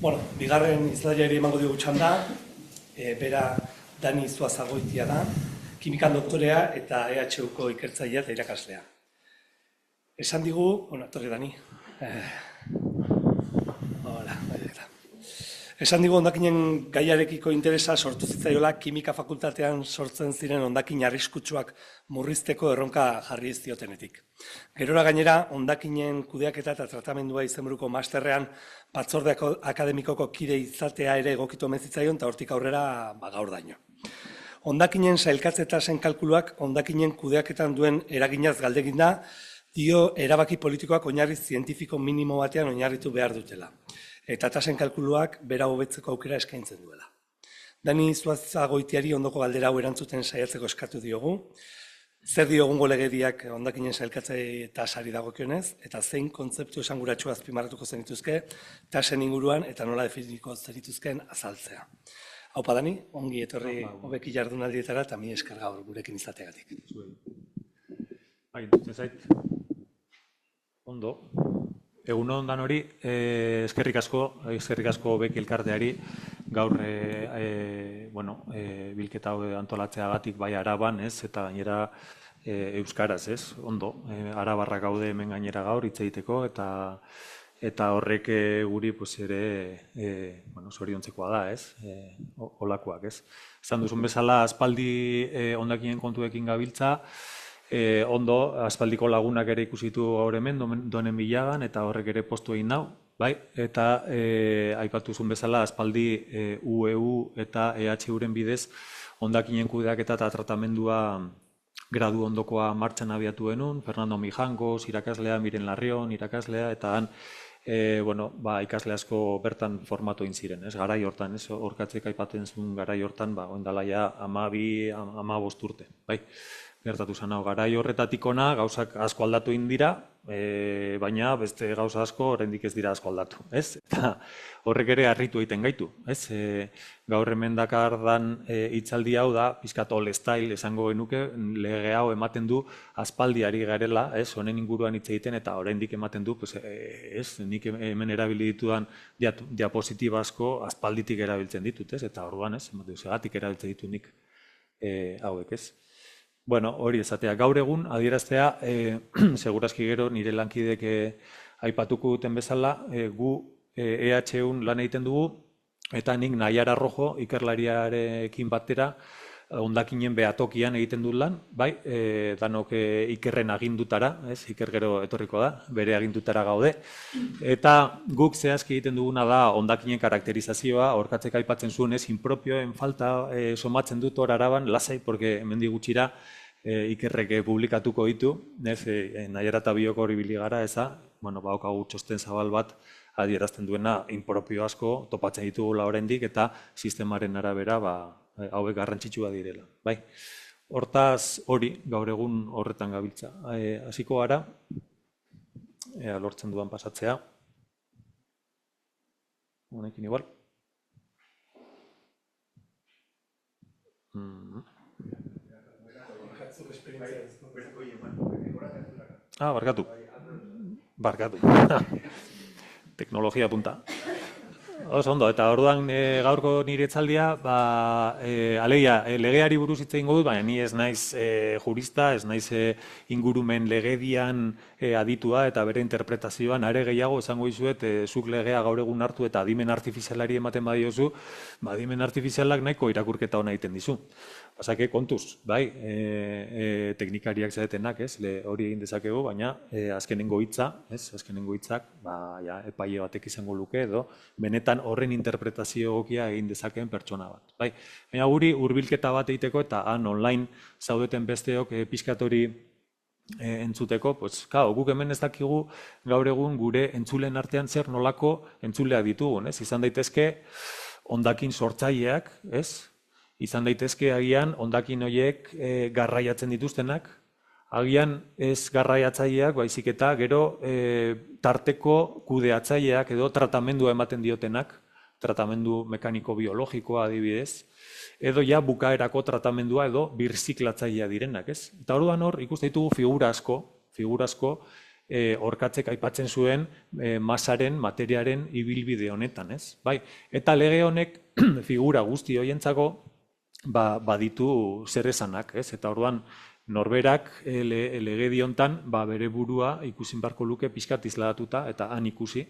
Bueno, bigarren izlariari emango dugu txanda, bera Dani Zuazagoitia da, kimikan doktorea eta EHUko ikertzailea eta irakaslea. Esan digu, etorri Dani. Hola, esan digu hondakinen gaiarekiko interesa sortu zitzaiola kimika fakultatean sortzen ziren hondakin arriskutsuak murrizteko erronka jarri ez diotenetik. Gerora gainera, hondakinen kudeaketa eta tratamendua izenburuko masterrean batzorde akademikoko kide izatea ere egokitu omen zitzaion eta hortik aurrera gaur daino. Hondakinen sailkatze tasen kalkuluak hondakinen kudeaketan duen eraginaz galdegin da, dio erabaki politikoak oinarri zientifiko minimo batean oinarritu behar dutela. Eta tasen kalkuluak bera hobetzeko aukera eskaintzen duela. Dani Zuazagoitiari ondoko galdera hau erantzuten saiatzeko eskatu diogu. Zer diogungo legediak hondakinen sailkatze tasari dagokionez, eta zein kontzeptu esanguratsu azpimarratuko zenituzke tasen inguruan eta nola definiko zenituzken azaltzea. Haupa Dani, ongi etorri hobeki jardunaldietara eta mi esker gaur gurekin izateagatik. Bai, dutzen zait. Ondo. Egun ondan hori, eskerrik asko beki elkarteari, gaur bilketa antolatzeagatik bai Araban, eta gainera euskaraz, ondo, Arabarra gaude hemen gainera gaur hitz egiteko, eta horrek guri ere zoriontzekoa da, olakoak, Esan duzun bezala, aspaldi hondakinen kontuekin gabiltza, ondo, aspaldiko lagunak ere ikusitu gaur hemen, donen bilagan, eta horrek ere postu egin nau, bai? Eta aipatuzun bezala, aspaldi UEU eta EHUren bidez, hondakinen kudeaketa eta tratamendua gradu ondokoa martxan abiatu genuen, Fernando Mijangos, irakaslea, Miren Larrion, irakaslea, eta han, ikasle asko bertan formatu egin ziren, garai hortan, horkatzek aipatzen zuen garai hortan, oindala ja 12 urte, bai? Gertatu zen hau, garai horretatik ona, gauzak asko aldatu egin dira, baina beste gauza asko oraindik ez dira asko aldatu, Eta horrek ere harritu egiten gaitu, Gaur hemen dakardan hitzaldi hau da, pixkat old style esango genuke, lege hau ematen du aspaldiari garela, honen inguruan hitz egiten, eta oraindik ematen du, nik hemen erabili ditudan diapositiba asko aspalditik erabiltzen ditut, eta orduan, segatik erabiltzen ditu nik hauek, Bueno, hori esatea, gaur egun, adieraztea, segurazki gero nire lankidek aipatuko duten bezala, gu EHUn lan egiten dugu, eta nik Naiara Rojo, ikerlariarekin batera, hondakinen behatokian egiten dut lan, bai, danok ikerren agindutara, iker gero etorriko da, bere agindutara gaude, eta guk zehazki egiten duguna da hondakinen karakterizazioa, horkatzek aipatzen zuen, inpropioen falta somatzen dut hor Araban, lasai, porque hemendik gutxira ikerrek publikatuko ditu, Naiara eta biok hori biligara, baukagu txosten zabal bat adierazten duena inpropio asko topatzen ditugula oraindik eta sistemaren arabera hauek garrantzitsua direla. Bai, hortaz hori, gaur egun horretan gabiltza. Hasiko gara, lortzen dudan pasatzea. Honekin igual. Barkatu. Teknologia punta. Oso ondo, eta orduan gaurko nire etzaldia, alegia, legeari buruz hitz egingo dut, baina ni ez naiz jurista, ez naiz ingurumen legedian aditua eta bere interpretazioan, are gehiago esango dizuet, zuk legea gaur egun hartu eta adimen artifizialari ematen badiozu, adimen artifizialak nahiko irakurketa ona egiten dizu. Pasake kontuz, bai, teknikariak zaretenak, hori egin dezakegu, baina azkenengo hitzak, epaile batek izango luke edo, benetan horren interpretazio egokia egin dezakeen pertsona bat. Baina guri hurbilketa bat egiteko eta online zaudeten besteok pixkatori entzuteko, guk hemen ez dakigu gaur egun gure entzulen artean zer nolako entzuleak ditugun, izan daitezke hondakin sortzaileak, izan daitezke agian hondakin horiek garraiatzen dituztenak, agian ez garraiatzaileak, baizik eta gero tarteko kudeatzaileak edo tratamendua ematen diotenak, tratamendu mekaniko-biologikoa adibidez, edo ja bukaerako tratamendua edo birziklatzailea direnak, Eta orduan hor ikusten ditugu figura asko, orkatzek aipatzen zuen masaren, materiaren ibilbide honetan, ez? Bai, eta lege honek figura guzti horientzako baditu zer esanak, ez? Eta orduan norberak legedi hontan bere burua ikusin beharko luke pixkat isladatuta eta han ikusi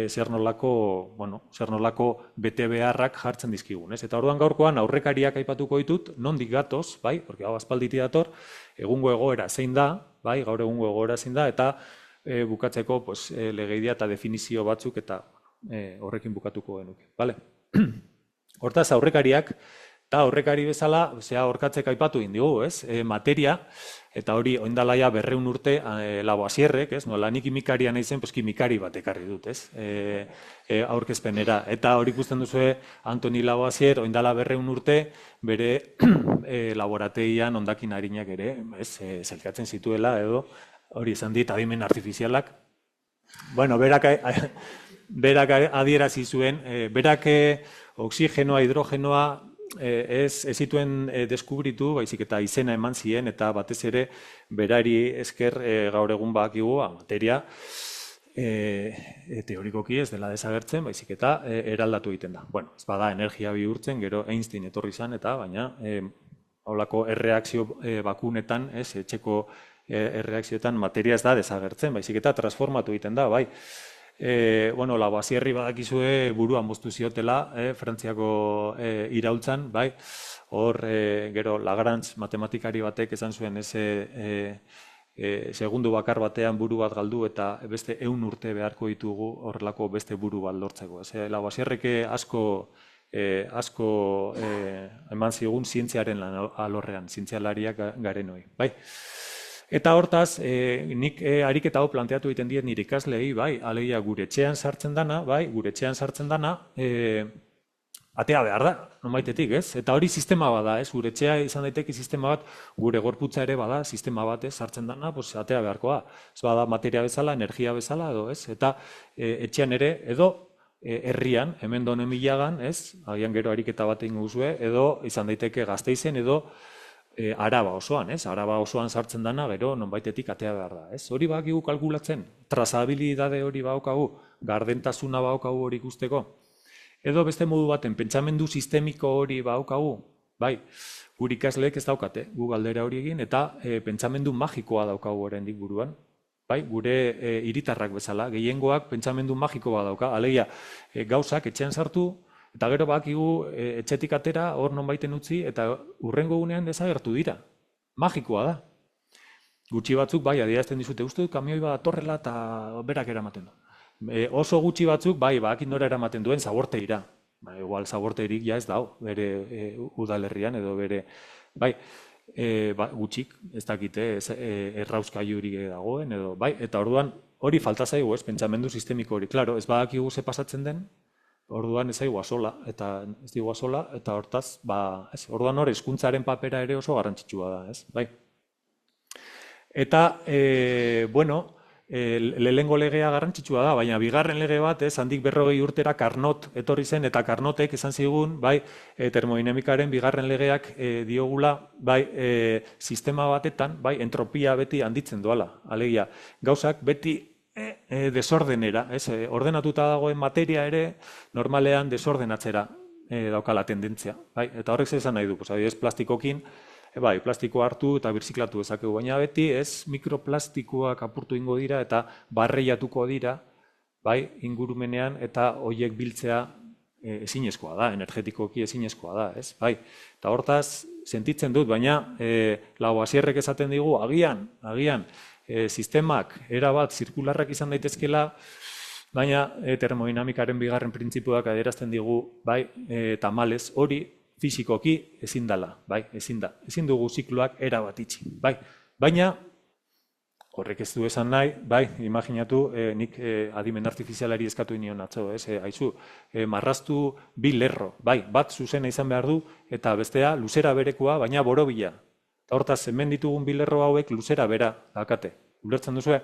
zer nolako bete beharrak jartzen dizkigun, ez? Eta orduan gaurkoan aurrekariak aipatuko ditut, nondik gatoz, bai, porque hau aspalditik dator, egungo egoera zein da, bai, gaur egungo egoera zein da, eta bukatzeko legeidia eta definizio batzuk eta horrekin bukatuko genuke, bale? Hortaz aurrekariak, eta aurrekari bezala, orkatzek aipatu indigu, ez? Materia, eta hori oindalaia 200 urte Lavoisierrek, ez? Nola nik kimikaria naizen, kimikari bat ekarri dut, ez? Aurkezpenera. Eta hori ikusten duzue Antoni Lavoisier oindala 200 urte bere laborategian hondakin arinak ere, ez? Zelkatzen zituela edo hori izan dit adimen artifizialak. Bueno, berak adierazi zuen, berak oxigenoa, hidrogenoa ez zituen deskubritu, baizik eta izena eman zien, eta batez ere berari esker gaur egun badakigu materia teorikoki ez dela desagertzen, baizik eta eraldatu egiten da. Bueno, ez bada energia bihurtzen, gero Einstein etorri izan, eta baina haulako erreakzio bakunetan, etxeko erreakzioetan materia ez da desagertzen, baizik eta transformatu egiten da, bai. Lavoisierri badakizue buruan moztu ziotela, Frantziako iraultzan, bai, hor, gero, Lagrange matematikari batek esan zuen, segundu bakar batean buru bat galdu eta beste 100 urte beharko ditugu horrelako beste buru bat lortzeko. Lavoisierrek asko eman zigun zientziaren alorrean, zientzialariak garenoi, bai. Eta hortaz, nik ariketa hau planteatu egiten diet nire ikaslei, bai, alegia gure etxean sartzen dana, bai, gure etxean sartzen dana, atea behar da, nonbaitetik, ez? Eta hori sistema bada, ez? Gure etxea izan daiteke sistema bat, gure gorputza ere bada, sistema bat, ez? Sartzen dana, atea beharkoa. Ez bada materia bezala, energia bezala, edo, ez? Eta etxean ere, edo herrian, hemen donen milagan, ez? Agian gero ariketa bat egin guzue, edo izan daiteke Gasteizen, edo Araba osoan, ez? Araba osoan sartzen dana, gero nonbaitetik atea behar da, ez? Hori bakigu kalkulatzen, trazabilidade hori baukagu, gardentasuna baukagu hori ikusteko. Edo beste modu baten, pentsamendu sistemiko hori baukagu, bai, gure ikasleek ez daukate, gu galdera hori egin, eta pentsamendu magikoa daukagu oraindik buruan, bai, gure hiritarrak bezala, gehiengoak pentsamendu magikoa dauka, alegia gauzak etxean sartu, eta gero bakigu etxetik atera, hor nonbaiten utzi, eta hurrengo gunean desagertu dira. Magikoa da. Gutxi batzuk, bai, adierazten dizute, uste dut kamioi bat torrela eta berak eramaten du. Oso gutxi batzuk, bai, bakin nora eramaten duen zaborteira. Igual zaborteirik ja ez dau, bere udalerrian edo bere, bai, gutxik, ez dakite, errauskailurik dagoen, edo, bai, eta orduan hori falta zaigu, ez, pentsamendu sistemiko hori. Claro, ez badakigu ze pasatzen den, orduan ez zaigu asola, eta hortaz, orduan hor, hezkuntzaren papera ere oso garrantzitsua da, ez, bai. Eta, lehengo legea garrantzitsua da, baina bigarren lege bat, handik 40 urtera Carnot etorri zen, eta Carnotek esan zigun, bai, termodinamikaren bigarren legeak diogula, bai, sistema batetan, bai, entropia beti handitzen doala, alegia, gauzak beti desordenera, ordenatuta dagoen materia ere, normalean desordenatzera daukala tendentzia, bai, eta horrek esan nahi du, adibidez plastikokin, bai, plastikoa hartu eta birziklatu dezakegu, baina beti ez mikroplastikoak apurtu ingo dira eta barreiatuko dira, bai, ingurumenean eta horiek biltzea ezinezkoa da, energetikoki ezinezkoa da, ez, bai, eta hortaz sentitzen dut, baina Lavoisierrek esaten digu, agian, sistemak erabat zirkularrak izan daitezkela, baina termodinamikaren bigarren printzipioak adierazten digu, bai, tamalez hori fisikoki ezin dela, bai, ezin da. Ezin dugu zikloak erabat itxi, bai. Baina, horrek ez du esan nahi, bai, imaginatu, nik adimen artifizialari eskatu inion atzo, haizu, marraztu 2 lerro, bai, bat zuzena izan behar du, eta bestea luzera berekoa, baina borobila. Hortaz, hemen ditugun 2 lerro hauek luzera bera dakate. Ulertzen duzue?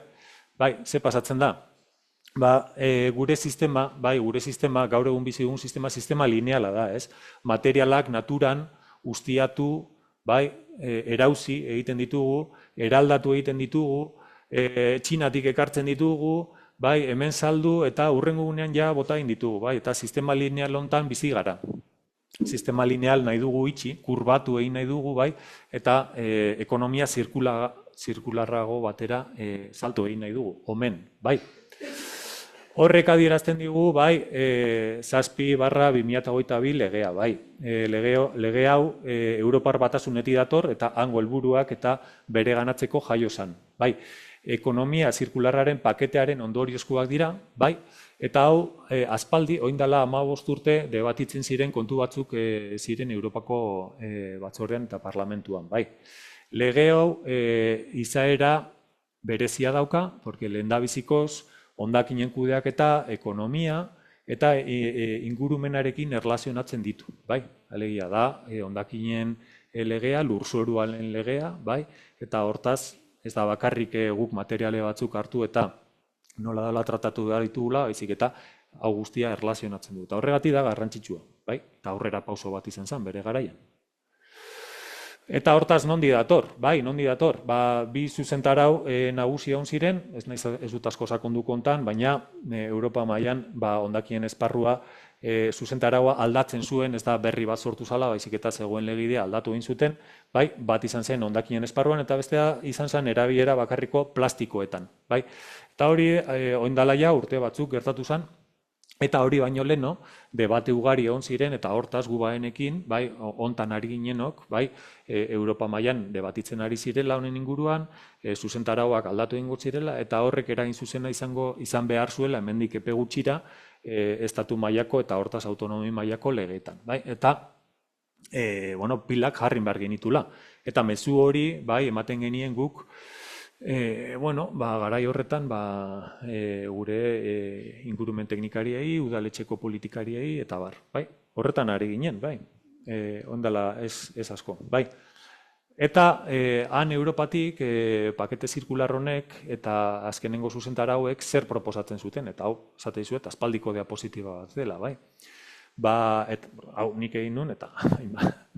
Bai, ze pasatzen da? Gure sistema, gaur egun bizi dugun sistema lineala da, ez? Materialak naturan ustiatu, bai, erauzi egiten ditugu, eraldatu egiten ditugu, Txinatik ekartzen ditugu, bai, hemen saldu eta hurrengo gunean ja botain ditugu, bai, eta sistema lineal hontan bizi gara. Sistema lineal nahi dugu itxi, kurbatu egin nahi dugu, bai, eta ekonomia zirkularrago batera salto egin nahi dugu, omen, bai. Horrek adierazten digu, bai, 7/2022 legea, bai. Lege hau Europar Batasunetik dator eta hango helburuak eta bere ganatzeko jaio zen, bai. Ekonomia zirkularraren paketearen ondoriozkoak dira, bai, eta hau aspaldi, orain dela 15 urte debatitzen ziren kontu batzuk ziren Europako batzordean eta parlamentuan, bai. Lege hau izaera berezia dauka, porque lehendabizikoz hondakinen kudeaketa, ekonomia eta ingurumenarekin erlazionatzen ditu, bai. Alegia da, hondakinen legea, lurzoruaren legea, bai, eta hortaz, ez da bakarrik guk materiale batzuk hartu eta nola dela tratatu behar ditugula, baizik eta hau guztia erlazionatzen du. Eta horregatik da garrantzitsua, bai? Eta aurrera pauso bat izan zen bere garaian. Eta hortaz nondi dator, bai, nondi dator. Bi zuzentarau nagusi egon ziren, ez dut asko sakondu kontan, baina Europa mailan hondakien esparrua zuzentaraua aldatzen zuen, ez da berri bat sortu zala, baizik eta zegoen legidea aldatu egin zuten, bai, bat izan zen hondakinen esparruan, eta bestea izan zen erabilera bakarriko plastikoetan, bai. Eta hori, orain dela ja urte batzuk gertatu zen, eta hori baino leno, debate ugari egon ziren, eta hortaz gu baenekin, bai, hontan ari ginenok, bai, Europa mailan debatitzen ari zirela honen inguruan, zuzentarauak aldatu egingo zirela, eta horrek eragin zuzena izan behar zuela, hemendik epe gutxira, estatu mailako eta hortaz autonomi mailako legeetan, bai? Eta pilak jarri behar genitula. Eta mezu hori, bai, ematen genien guk, garai horretan gure ingurumen teknikariei, udaletxeko politikariei eta bar, bai? Horretan ari ginen, bai? Ondala ez asko, bai? Eta han Europatik pakete zirkular honek eta azkenengo zuzentarauek zer proposatzen zuten, eta hau, esate dizuet, aspaldiko diapositiba bat dela, bai? Hau nik egin nun, eta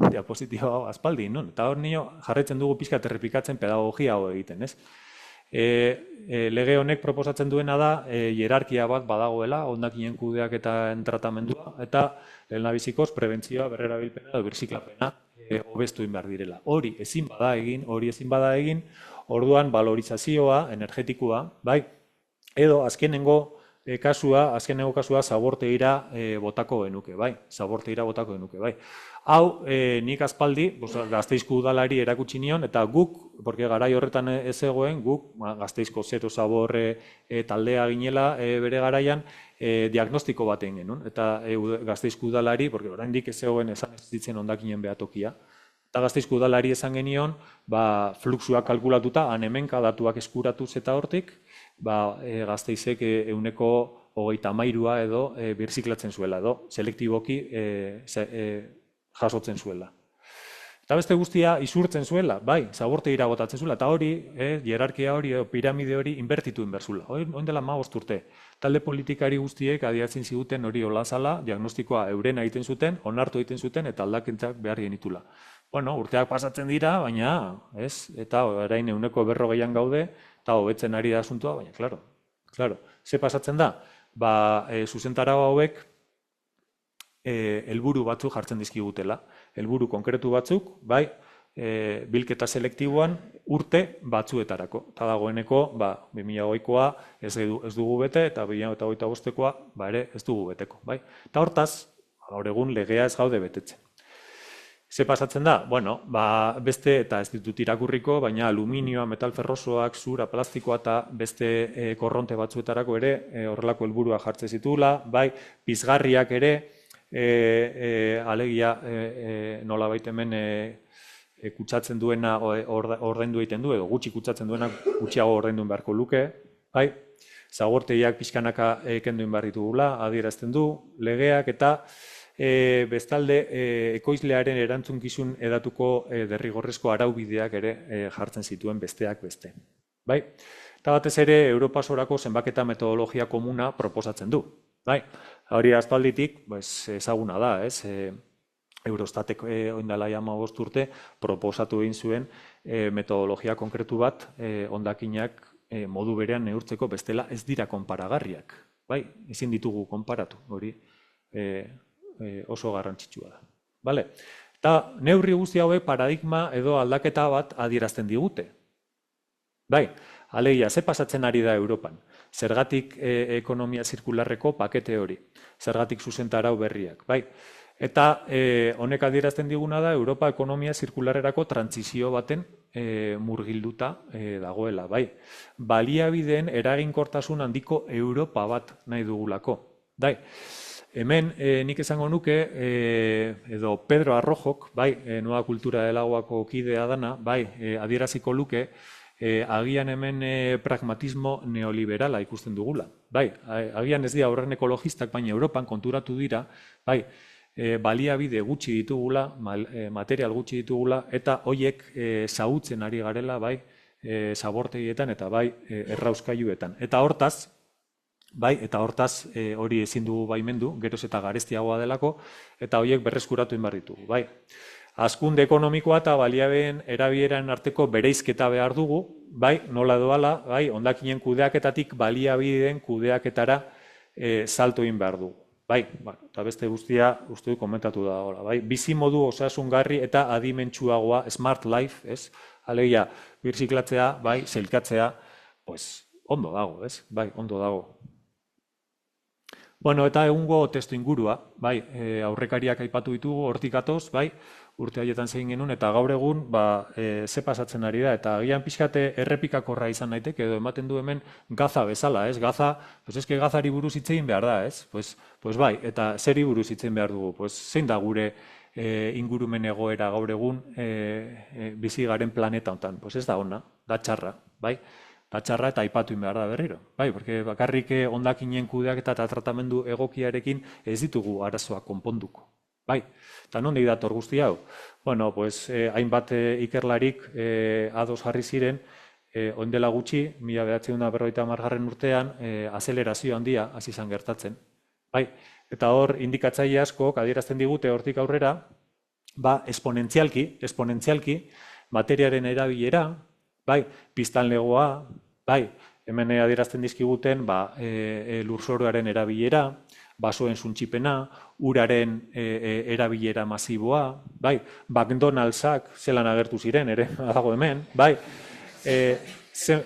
diapositiba hau aspaldi egin nun, eta hor nio jarraitzen dugu pixka errepikatzen pedagogia hau egiten, ez? Lege honek proposatzen duena da, hierarkia bat badagoela, hondakinen kudeaketaren tratamendua, eta lehendabizikoz prebentzioa, berrerabilpena edo birziklapena hobestu egin behar direla. Hori ezin bada egin, orduan valorizazioa, energetikoa, bai, edo azkenengo kasua zabortegira botako genuke, bai, zabortegira botako genuke, bai. Hau, nik aspaldi, Gasteizko udalari erakutsi nion, eta guk, porque garai horretan ez egoen, guk, Gasteizko zero zaborre taldea ginela bere garaian, diagnostiko bat egin genuen, eta Gasteizko udalari, porque oraindik ez egoen esan ez ditzen hondakinen behatokia, eta Gasteizko udalari esan genion, fluxuak kalkulatuta, hemenka datuak eskuratuz eta hortik, Gasteizek 133 edo birziklatzen zuela, edo selektiboki jasotzen zuela. Eta beste guztia isurtzen zuela, bai, zabortegira botatzen zuela, eta hori, hierarkia hori, piramide hori inbertitu inberzula. Oin dela 15 urte. Talde politikari guztiek adiatzen ziguten hori olazala, diagnostikoa eurena egiten zuten, onartu egiten zuten, eta aldakentzak behar genitula. Urteak pasatzen dira, baina, ez, eta orain 140an gaude, eta hobetzen ari da asuntua, baina, klaro, ze pasatzen da? Zuzentarau hauek helburu batzuk jartzen dizkigutela. Helburu konkretu batzuk, bai, bilketa selektiboan urte batzuetarako. Eta dagoeneko, 2008koa ez dugu bete, eta 2025koa ere ez dugu beteko, bai. Eta hortaz, gaur egun legea ez gaude betetzen. Ze pasatzen da? Beste, eta ez ditut irakurriko, baina aluminioa, metal ferrosoak, zura, plastikoa eta beste korronte batzuetarako ere horrelako helburua jartzen zitula, bai, pizgarriak ere, alegia nolabait hemen kutsatzen duena ordaindu egiten du, edo gutxi kutsatzen duena gutxiago ordaindu beharko luke, bai, zabortegiak pixkanaka kendu behar ditugula, adierazten du, legeak eta bestalde ekoizlearen erantzunkizun edatuko derrigorrezko araubideak ere jartzen zituen besteak beste. Bai? Eta batez ere Europasorako zenbaketa metodologia komuna proposatzen du. Bai? Hori aspalditik ezaguna da, ez? Eurostatek oindala 15 urte proposatu egin zuen metodologia konkretu bat hondakinak modu berean neurtzeko bestela ez dira konparagarriak. Bai, ezin ditugu konparatu, hori oso garrantzitsua da. Bale? Eta neurri guzti hauek paradigma edo aldaketa bat adierazten digute. Bai, alegia, ze pasatzen ari da Europan? Zergatik ekonomia zirkularreko pakete hori, zergatik zuzentarau berriak, bai? Eta honek adierazten diguna da Europa ekonomia zirkularerako trantsizio baten murgilduta dagoela, bai? Baliabideen eraginkortasun handiko Europa bat nahi dugulako, bai? Hemen nik esango nuke, edo Pedro Arrojok, bai, Noa Kultura delagoako kidea dana, bai, adieraziko luke, agian hemen pragmatismo neoliberala ikusten dugula. Bai, agian ez dira horren ekologistak, baina Europan konturatu dira, bai, baliabide gutxi ditugula, material gutxi ditugula, eta hoiek xahutzen ari garela, bai, zabortegietan eta bai, errauskailuetan. Eta hortaz, hori ezin dugu baimendu, geroz eta garestiagoa delako, eta hoiek berreskuratu inbar ditugu, bai. Hazkunde ekonomikoa eta baliabideen erabileran arteko bereizketa behar dugu, bai, nola doala, bai, hondakinen kudeaketatik baliabideen kudeaketara salto egin behar dugu. Bai, eta beste guztia uste du komentatu da hola, bai, bizimodu osasungarri eta adimentsuagoa smart life, ez? Alegia, birziklatzea, bai, sailkatzea, pues, ondo dago, ez? Bai, ondo dago. Bueno, eta egungo testu ingurua, bai, aurrekariak aipatu ditugu, hortik atoz, bai, urte haietan zein genuen, eta gaur egun, ze pasatzen ari da, eta agian pixkate errepikakorra izan daiteke, edo ematen du hemen Gaza bezala, ez? Gaza, pues eske Gazari buruz hitzein behar da, ez? Pues bai, eta zeri buruz hitzein behar dugu, pues zein da gure ingurumen egoera gaur egun bizi garen planeta hontan, pues ez da ona, da txarra, bai? Da txarra eta aipatu behar da berriro. Bai, porque bakarrik hondakinen kudeaketa eta tratamendu egokiarekin ez ditugu arazoak konponduko. Bai, eta nondik dator guzti hau? Bueno, pues, hainbat ikerlarik ados jarri ziren, ondela gutxi, 1950 urtean, azelerazio handia hasi izan gertatzen. Bai, eta hor indikatzaile asko adierazten digute hortik aurrera, esponentzialki, materiaren erabilera, bai, biztanlegoa, bai, hemen adierazten dizkiguten, lurzoruaren erabilera, basoen suntsipena, uraren erabilera masiboa, bai, McDonald'sak zelan agertu ziren, ere, dago hemen, bai,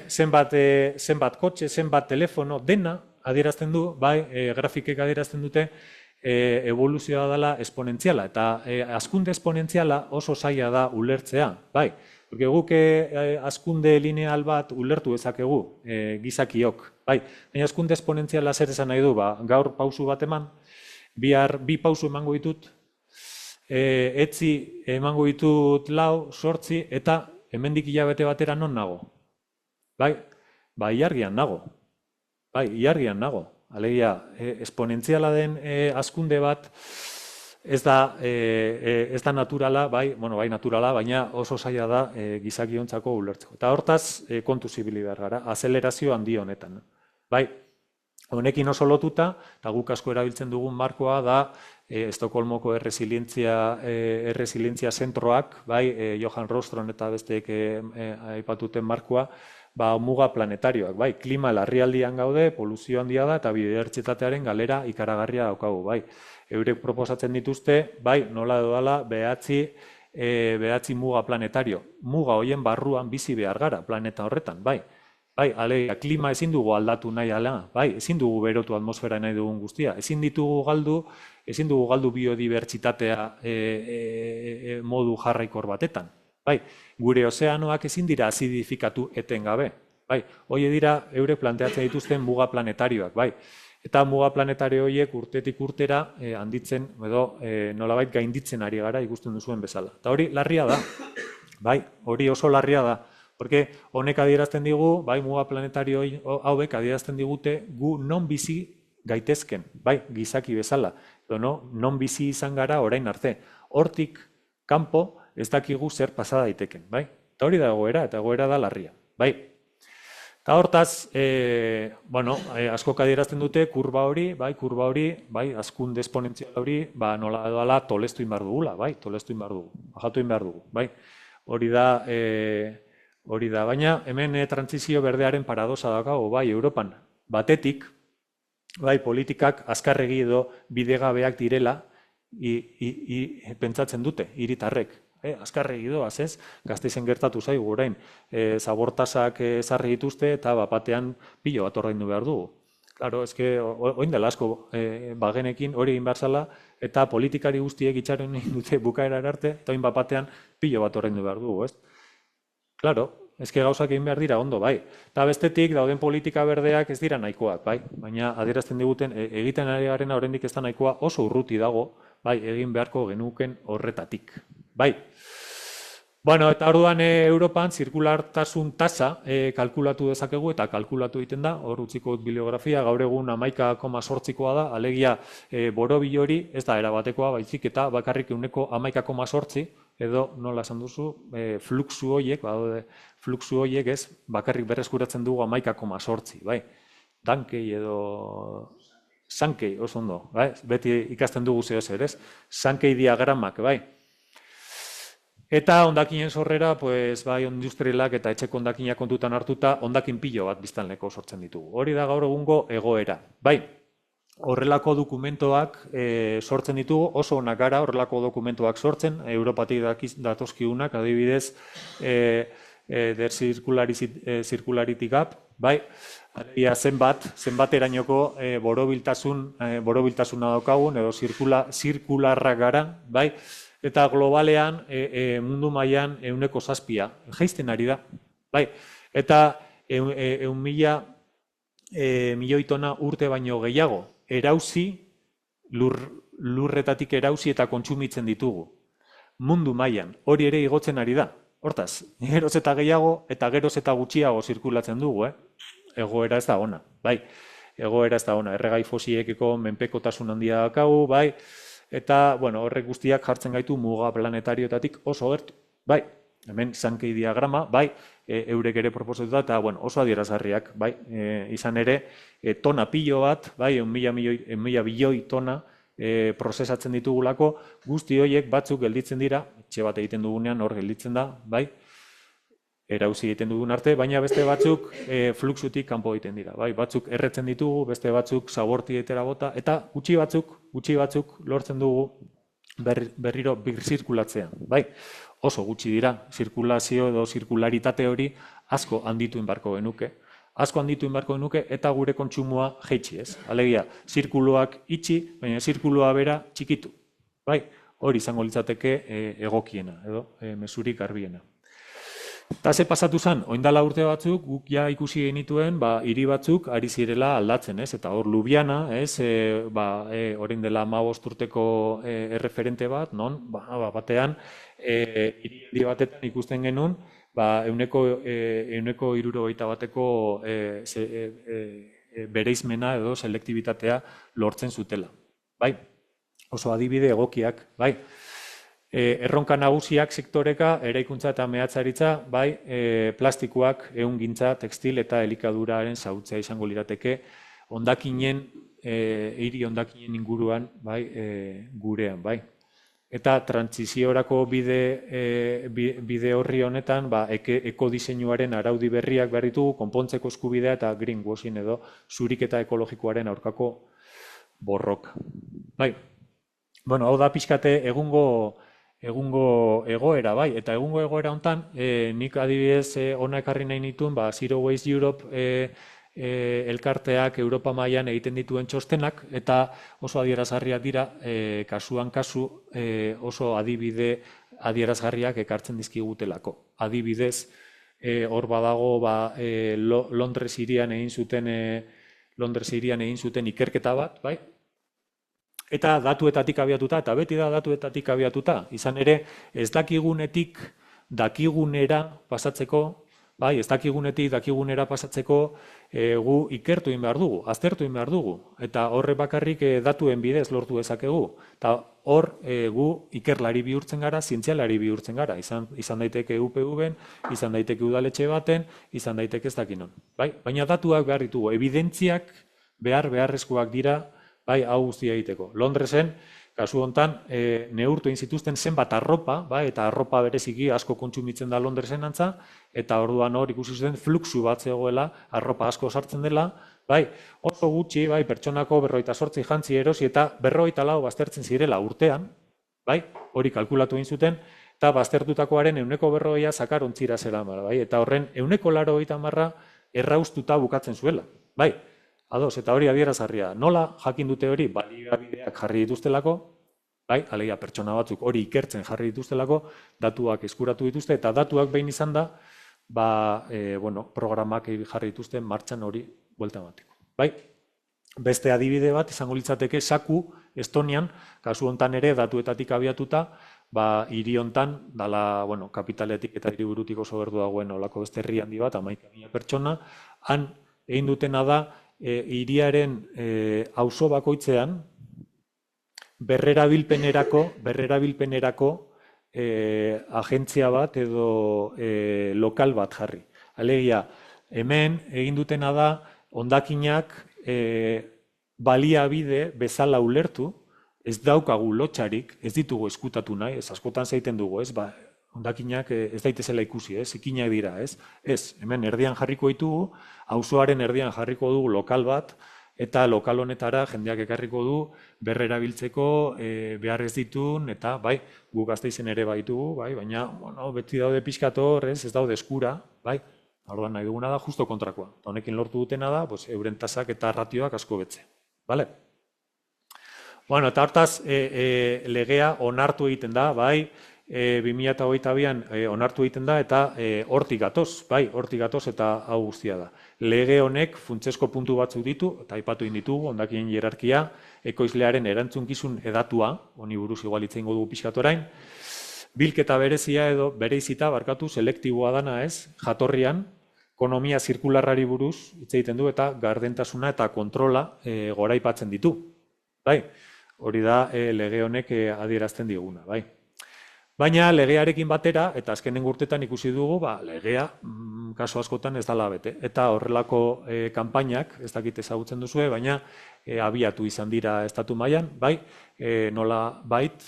zenbat kotxe, zenbat telefono, dena adierazten du, bai, grafikek adierazten dute, evoluzioa dela esponentziala, eta hazkunde esponentziala oso zaila da ulertzea, bai, porque guk hazkunde lineal bat ulertu ezakegu gizakiok, bai, baina hazkunde esponentziala zer esan nahi du, gaur pausu bat eman, bihar bi pausu emango ditut, etzi emango ditut 4, 8, eta hemendik hilabete batera non nago? Bai, ilargian nago, alegia, esponentziala den hazkunde bat, ez da naturala, bai naturala, baina oso zaila da gizakiontzako ulertzeko. Eta hortaz, kontu zibili behar gara, azelerazio handi honetan. Bai, honekin oso lotuta, eta guk asko erabiltzen dugun markoa da Estokolmoko erresilientzia zentroak, bai, Johan Rostron eta besteek aipatuten markoa, muga planetarioak, bai, klima larrialdian gaude, poluzio handia da, eta biodibertsitatearen galera ikaragarria daukagu, bai. Eurek proposatzen dituzte, bai, nola dodala, behatzi muga planetario. Muga hoien barruan bizi behar gara planeta horretan, bai. Bai, alegia, klima ezin dugu aldatu nahi ala, bai, ezin dugu berotu atmosfera nahi dugun guztia. Ezin dugu galdu biodibertsitatea modu jarraikor batetan. Bai, gure ozeanoak ezin dira azidifikatu etengabe. Bai, hori dira eurek planteatzen dituzten muga planetarioak, bai. Eta muga planetario horiek urtetik urtera handitzen, edo nolabait gainditzen ari gara ikusten duzuen bezala. Eta hori larria da, bai, hori oso larria da. Porque honek adierazten digu, bai, muga planetario hauek adierazten digute gu non bizi gaitezken, bai, gizaki bezala. Edo non bizi izan gara orain arte. Hortik kanpo ez dakigu zer pasa daiteken, bai. Eta hori da egoera, eta egoera da larria, bai. Eta hortaz, askok adierazten dute kurba hori, bai, hazkunde esponentzial hori, nola edoala tolestu inbar dugula, bai, tolestu inbar dugu, bajatu inbar dugu, bai. Hori da hori da. Baina hemen trantsizio berdearen paradosa daukagu, bai, Europan. Batetik, bai, politikak azkarregi edo bidegabeak direla, pentsatzen dute, hiritarrek. Azkarregi doaz, ez? Gasteizen gertatu zaigu orain, zabortasak ezarri dituzte eta batean pilo bat ordaindu behar dugu. Claro, eske orain dela asko bagenekin hori egin behar zala, eta politikari guztiek itxaron egin dute bukaeran arte, eta orain batean pilo bat ordaindu behar dugu, ez? Claro, eske gauzak egin behar dira ondo, bai. Eta bestetik dauden politika berdeak ez dira nahikoak, bai. Baina adierazten diguten egiten ari garena oraindik ez da nahikoa, oso urruti dago, bai, egin beharko genuken horretatik. Bai. Bueno, eta orduan Europan zirkulartasun tasa kalkulatu dezakegu eta kalkulatu egiten da, hor utziko bibliografia, gaur egun 11,8koa da, alegia borobil hori ez da erabatekoa, baizik eta bakarrik 11,8 edo nola esan duzu, fluxu horiek ez, bakarrik berreskuratzen dugu 11,8, bai. Dankei edo Sankei, oso ondo, bai? Beti ikasten dugu zeo zer, ez? Sankei diagramak, bai. Eta hondakinen sorrera, pues, bai, industrialak eta etxeko hondakinak kontutan hartuta, hondakin pilo bat biztanleko sortzen ditugu. Hori da gaur egungo egoera. Bai, horrelako dokumentoak sortzen ditugu, oso onak gara horrelako dokumentoak sortzen, Europatik datozkiunak, adibidez, der circularity gap, bai, alegia zenbaterainoko borobiltasuna daukagun, edo zirkularra gara, bai, eta globalean, mundu mailan 7%, jaisten ari da, bai, eta 1.000 milioi tona urte baino gehiago, erauzi, lurretatik erauzi eta kontsumitzen ditugu. Mundu mailan, hori ere igotzen ari da. Hortaz, geroz eta gehiago eta geroz eta gutxiago zirkulatzen dugu, egoera ez da ona, bai, egoera ez da ona, erregai fosiekiko menpekotasun handia daukagu, bai, eta, bueno, horrek guztiak jartzen gaitu muga planetarioetatik oso gertu, bai, hemen Sankei diagrama, bai, eurek ere proposatuta, eta, bueno, oso adierazgarriak, bai, izan ere, tona pilo bat, bai, 1.000 bilioi tona prozesatzen ditugulako, guzti horiek batzuk gelditzen dira, etxe bat egiten dugunean hor gelditzen da, bai, erauzi egiten dugun arte, baina beste batzuk fluxutik kanpo egiten dira, bai, batzuk erretzen ditugu, beste batzuk zaborti etera bota, eta gutxi batzuk lortzen dugu berriro birzirkulatzean, bai, oso gutxi dira, zirkulazio edo zirkularitate hori asko handitu inbarko genuke, eta gure kontsumoa jaitsi, ez? Alegia, zirkuluak itxi, baina zirkulua bera txikitu, bai, hori izango litzateke egokiena, edo mesurik garbiena. Eta ze pasatu zen, oindala urte batzuk, guk ja ikusi genituen, hiri batzuk ari zirela aldatzen, ez? Eta hor Lubiana, ez? Orain dela 15 urteko erreferente bat, non? Batean, hiri batetan ikusten genuen, 160 bateko bereizmena edo selektibitatea lortzen zutela. Bai, oso adibide egokiak, bai. Erronka nagusiak sektoreka, eraikuntza eta mehatzaritza, bai, plastikoak, ehungintza, tekstil eta elikaduraren xahutzea izango lirateke, hiri hondakinen inguruan, bai, gurean, bai. Eta trantsiziorako bide horri honetan, ekodiseinuaren araudi berriak behar ditugu, konpontzeko eskubidea eta greenwashing edo zuriketa ekologikoaren aurkako borroka. Bai, bueno, hau da pixkate egungo egoera, bai, eta egungo egoera honetan, nik adibidez hona ekarri nahi nituen, Zero Waste Europe elkarteak Europa mailan egiten dituen txostenak, eta oso adierazgarriak dira, kasuan kasu oso adierazgarriak ekartzen dizkigutelako. Adibidez, hor badago Londres hirian egin zuten ikerketa bat, bai? Eta datuetatik abiatuta, eta beti da datuetatik abiatuta, izan ere ez dakigunetik dakigunera pasatzeko, bai, ez dakigunetik dakigunera pasatzeko gu ikertu egin behar dugu, aztertu egin behar dugu, eta horre bakarrik datuen bidez lortu dezakegu, eta hor gu ikerlari bihurtzen gara, zientzialari bihurtzen gara, izan daiteke UPV-en, izan daiteke udaletxe baten, izan daiteke ez dakinon, bai, baina datuak behar ditugu, evidentziak beharrezkoak dira, bai, hau guztia egiteko. Londresen, kasu hontan, neurtu egin zituzten zenbat arropa, bai, eta arropa bereziki asko kontsumitzen da Londresen antza, eta orduan hor ikusi zuten fluxu bat zegoela, arropa asko sartzen dela, bai, oso gutxi, bai, pertsonako 58 jantzi erosi eta 54 baztertzen zirela urtean, bai, hori kalkulatu egin zuten, eta baztertutakoaren 40% zakarontzira zela, bai, eta horren 80% erraustuta bukatzen zuela, bai, ados, eta hori adierazgarria. Nola jakin dute hori? Baliabideak jarri dituztelako, bai, alegia pertsona batzuk hori ikertzen jarri dituztelako, datuak eskuratu dituzte, eta datuak behin izan da, programak jarri dituzte martxan hori buelta emateko. Bai, beste adibide bat izango litzateke Saku, Estonian, kasu hontan ere datuetatik abiatuta, hiri hontan, dala, kapitaletik eta hiriburutik oso berdu dagoen olako beste herri handi bat, 11.000 pertsona, han egin dutena da, hiriaren auzo bakoitzean berrerabilpenerako agentzia bat edo lokal bat jarri. Alegia, hemen egin dutena da hondakinak baliabide bezala ulertu, ez daukagu lotxarik, ez ditugu eskutatu nahi, ez askotan zaiten dugu, ez, hondakinak ez daitezela ikusi, ez, ikinak dira, ez. Ez, hemen erdian jarriko ditugu, auzoaren erdian jarriko dugu lokal bat, eta lokal honetara jendeak ekarriko du berrerabiltzeko behar ez ditun, eta bai, guk Gasteizen ere baitugu, bai, baina beti daude pixkator, ez daude eskura, bai, orduan nahi duguna da justo kontrakoa. Honekin lortu dutena da, euren tasak eta ratioak asko betze. Bale? Bueno, eta hortaz, legea onartu egiten da, bai, 2022an onartu egiten da, eta hortik gatoz, bai, hortik gatoz eta hau guztia da. Lege honek funtsezko puntu batzuk ditu, eta aipatu egin ditugu, hondakinen hierarkia, ekoizlearen erantzunkizun edatua, honi buruz igual hitz egingo dugu pixkat orain, bilketa berezia edo bereizita, selektiboa dana ez, jatorrian, ekonomia zirkularrari buruz hitz egiten du, eta gardentasuna eta kontrola goraipatzen ditu. Bai, hori da lege honek adierazten diguna, bai. Baina legearekin batera, eta azkenen urtetan ikusi dugu, legea kaso askotan ez dala bete. Eta horrelako kanpainak, ez dakit ezagutzen duzue, baina abiatu izan dira estatu mailan, bai, nola bait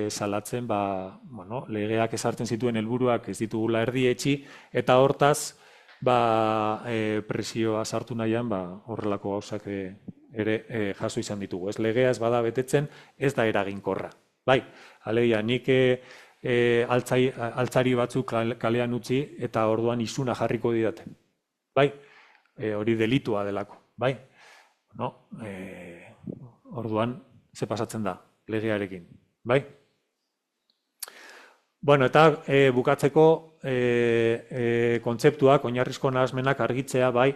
salatzen, legeak ezartzen zituen helburuak ez ditugula erdietsi, eta hortaz, presioa sartu nahian, horrelako gauzak ere jaso izan ditugu. Ez legea ez bada betetzen, ez da eraginkorra. Bai, alegia, nik altzari batzuk kalean utzi eta orduan isuna jarriko didate. Bai, hori delitua delako. Bai, orduan ze pasatzen da legearekin. Bai. Bueno, eta bukatzeko kontzeptuak, oinarrizko nahasmenak argitzea, bai,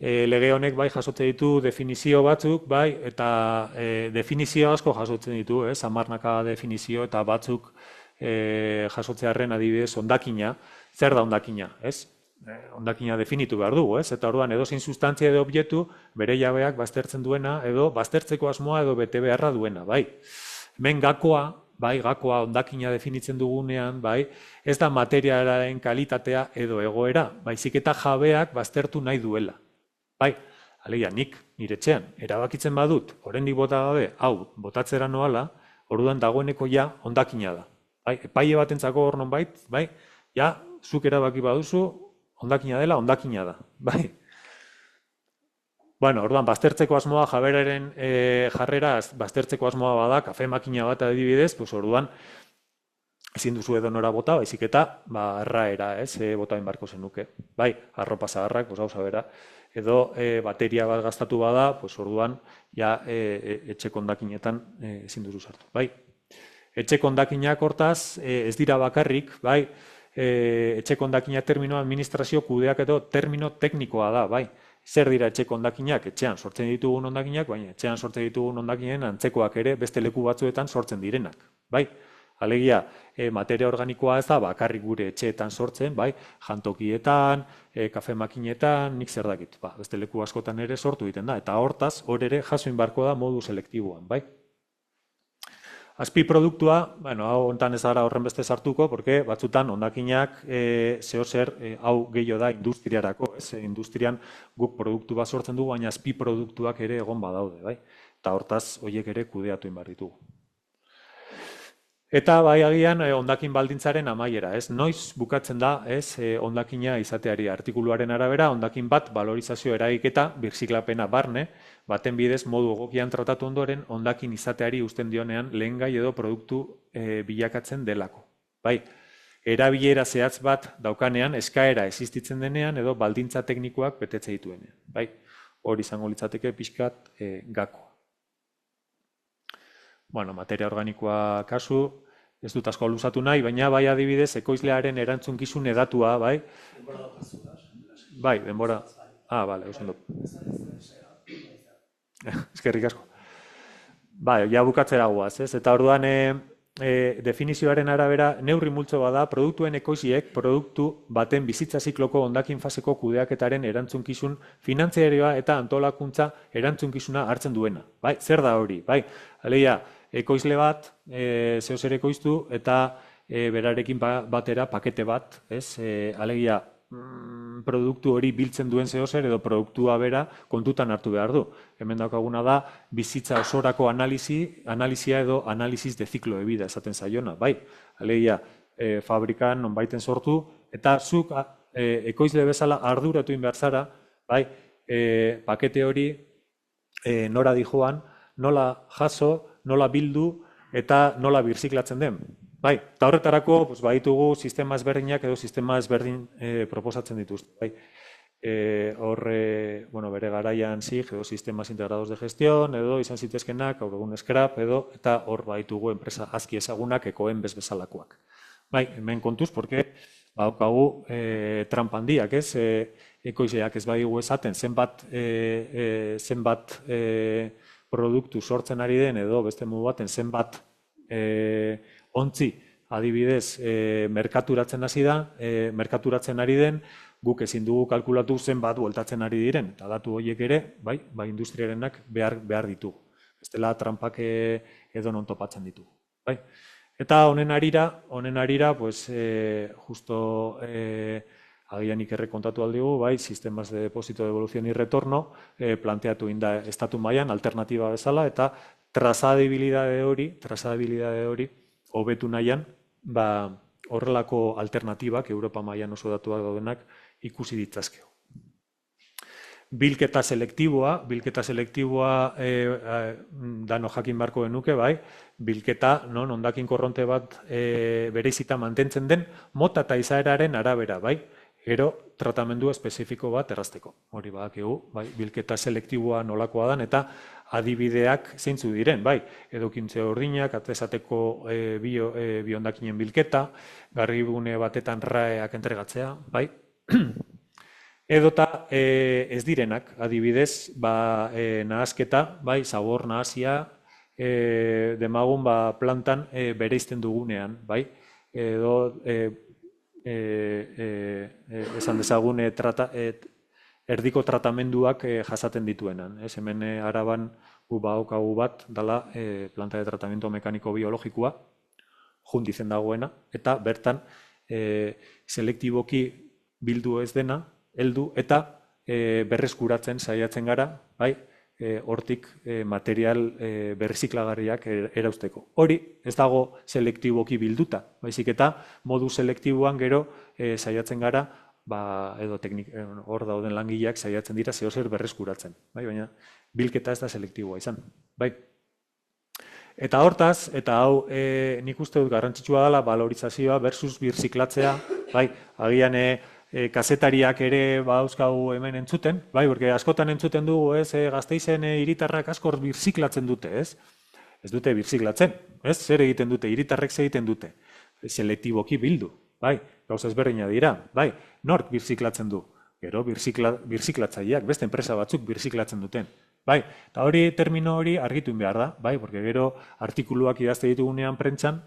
lege honek bai jasotzen ditu definizio batzuk, bai, eta definizio asko jasotzen ditu, 10 definizio eta batzuk jasotzearren adibidez hondakina, zer da hondakina, ez? Hondakina definitu behar dugu, ez? Eta orduan edozein sustantzia edo objektu bere jabeak baztertzen duena edo baztertzeko asmoa edo bete beharra duena, bai. Hemen gakoa, bai, gakoa hondakina definitzen dugunean, bai, ez da materialaren kalitatea edo egoera, baizik eta jabeak baztertu nahi duela. Bai, alegia, nik nire etxean erabakitzen badut, oraindik bota gabe, hau, botatzera noala, orduan dagoeneko ja hondakina da. Bai, epaile batentzako hor nonbait, bai, ja, zuk erabaki baduzu, hondakina dela, hondakina da. Bai. Bueno, orduan, baztertzeko asmoa, jaberaren jarrera, baztertzeko asmoa bada, kafe makina bat adibidez, orduan, ezin duzu edonora bota, baizik eta, erraera, ez, bota barko zenuke. Bai, arropa zaharrak, gauza bera, edo bateria bat gastatu bada, orduan, ja, etxeko hondakinetan ezin duzu sartu. Bai, etxeko hondakinak hortaz, ez dira bakarrik, bai, etxeko hondakina termino administrazio kudeak edo termino teknikoa da, bai. Zer dira etxeko hondakinak? Etxean sortzen ditugun hondakinak, baina etxean sortzen ditugun hondakinen antzekoak ere beste leku batzuetan sortzen direnak, bai. Alegia, materia organikoa ez da bakarrik gure etxeetan sortzen, bai, jantokietan, kafe makinetan, nik zer dakit, beste leku askotan ere sortu egiten da, eta hortaz, hor ere jasoin barko da modu selektiboan, bai. Azpi produktua, hau hontan ez gara horren beste sartuko, porque batzutan hondakinak zehozer hau gehiago da industriarako, ez? Industrian guk produktu bat sortzen dugu, baina azpi produktuak ere egon badaude, bai? Eta hortaz, horiek ere kudeatu inbar ditugu. Eta bai agian hondakin baldintzaren amaiera, ez? Noiz bukatzen da, ez, hondakina izateari artikuluaren arabera, hondakin bat valorizazio eragiketa birziklapena barne, baten bidez modu egokian tratatu ondoren hondakin izateari uzten dionean lehengai edo produktu bilakatzen delako. Bai, erabilera zehatz bat daukanean eskaera existitzen denean edo baldintza teknikoak betetze dituenean. Bai, hori izango litzateke pixkat gakoa. Bueno, materia organikoa kasu, ez dut asko luzatu nahi, baina bai adibidez ekoizlearen erantzunkizun edatua, bai? Bai, denbora. Bale, oso ondo. Eskerrik asko. Bai, ja bukatzera guaz, ez? Eta orduan definizioaren arabera neurri multzo bada produktuen ekoizleek produktu baten bizitza zikloko hondakin faseko kudeaketaren erantzunkizun finantzarioa eta antolakuntza erantzunkizuna hartzen duena. Bai, zer da hori? Bai, alegia, ekoizle bat, zeo zer ekoiztu eta berarekin batera pakete bat, ez? Alegia, produktu hori biltzen duen zeo zer edo produktua bera kontutan hartu behar du. Hemen daukaguna da bizitza osorako analizia edo analiziz de ciclo de vida esaten zaiona. Bai, alegia, fabrikan nonbaiten sortu eta zuk ekoizle bezala arduratu behar zara, bai, pakete hori nora dijoan, nola jaso, nola bildu eta nola birziklatzen den. Bai, eta horretarako baditugu sistema ezberdinak edo sistema ezberdin proposatzen dituzte. Bai, horre, bere garaian SIG edo sistemas integrados de gestión edo izan zitezkenak, gaur egun scrap edo, eta hor baditugu enpresa azki ezagunak ekoen bezalakoak. Bai, hemen kontuz, porque badaukagu trampa handiak, ez? Ekoizleak ez badigu esaten zenbat produktu sortzen ari den edo beste modu baten zenbat ontzi adibidez merkaturatzen hasi da, merkaturatzen ari den, guk ezin dugu kalkulatu zenbat bueltatzen ari diren, eta datu horiek ere, bai, industriarenak behar ditugu. Bestela trampak edo non topatzen ditugu. Bai. Eta honen arira, pues, justo agian ikerrek kontatu aldigu, bai, sistemas de depósito de evolución y retorno, planteatu inda estatu mailan alternatiba bezala, eta trazabilidade hori, hobetu nahian, horrelako alternatibak, Europa mailan oso datuak daudenak, ikusi ditzazkeo. Bilketa selektiboa dano jakin barko genuke, bai, bilketa, non, hondakin korronte bat bereizita mantentzen den, mota eta izaeraren arabera, bai, gero tratamendu espezifiko bat errazteko. Hori badakigu, bai, bilketa selektiboa nolakoa dan, eta adibideak zeintzu diren, bai, edukintze ordinak, atezateko bihondakinen bilketa, garrigune batetan raeak entregatzea, bai, edota ez direnak, adibidez, nahasketa, bai, zabor nahazia, demagun plantan bereizten dugunean, bai, edo esan dezagun erdiko tratamenduak jasaten dituenan. Hemen Araban badaukagu bat dela planta de tratamiento mekaniko biologikoa, junditzen dagoena, eta bertan selektiboki bildu ez dena, heldu eta berreskuratzen saiatzen gara, bai, hortik material berriziklagarriak erauzteko. Hori ez dago selektiboki bilduta, baizik eta modu selektiboan gero saiatzen gara, edo hor dauden langileak saiatzen dira zehozer berreskuratzen, baina bilketa ez da selektiboa izan. Eta hortaz, eta hau nik uste dut garrantzitsua dela valorizazioa versus birziklatzea, agian kazetariak ere badauzkagu hemen entzuten, porque askotan entzuten dugu, Gasteizen hiritarrak askor birziklatzen dute, ez? Ez dute birziklatzen, ez? Zer egiten dute, hiritarrek zer egiten dute? Selektiboki bildu, gauza ezberdina dira, nork birziklatzen du? Gero birziklatzaileak, beste enpresa batzuk birziklatzen duten. Eta hori, termino hori argitun behar da, porque gero artikuluak idazte ditugunean prentxan,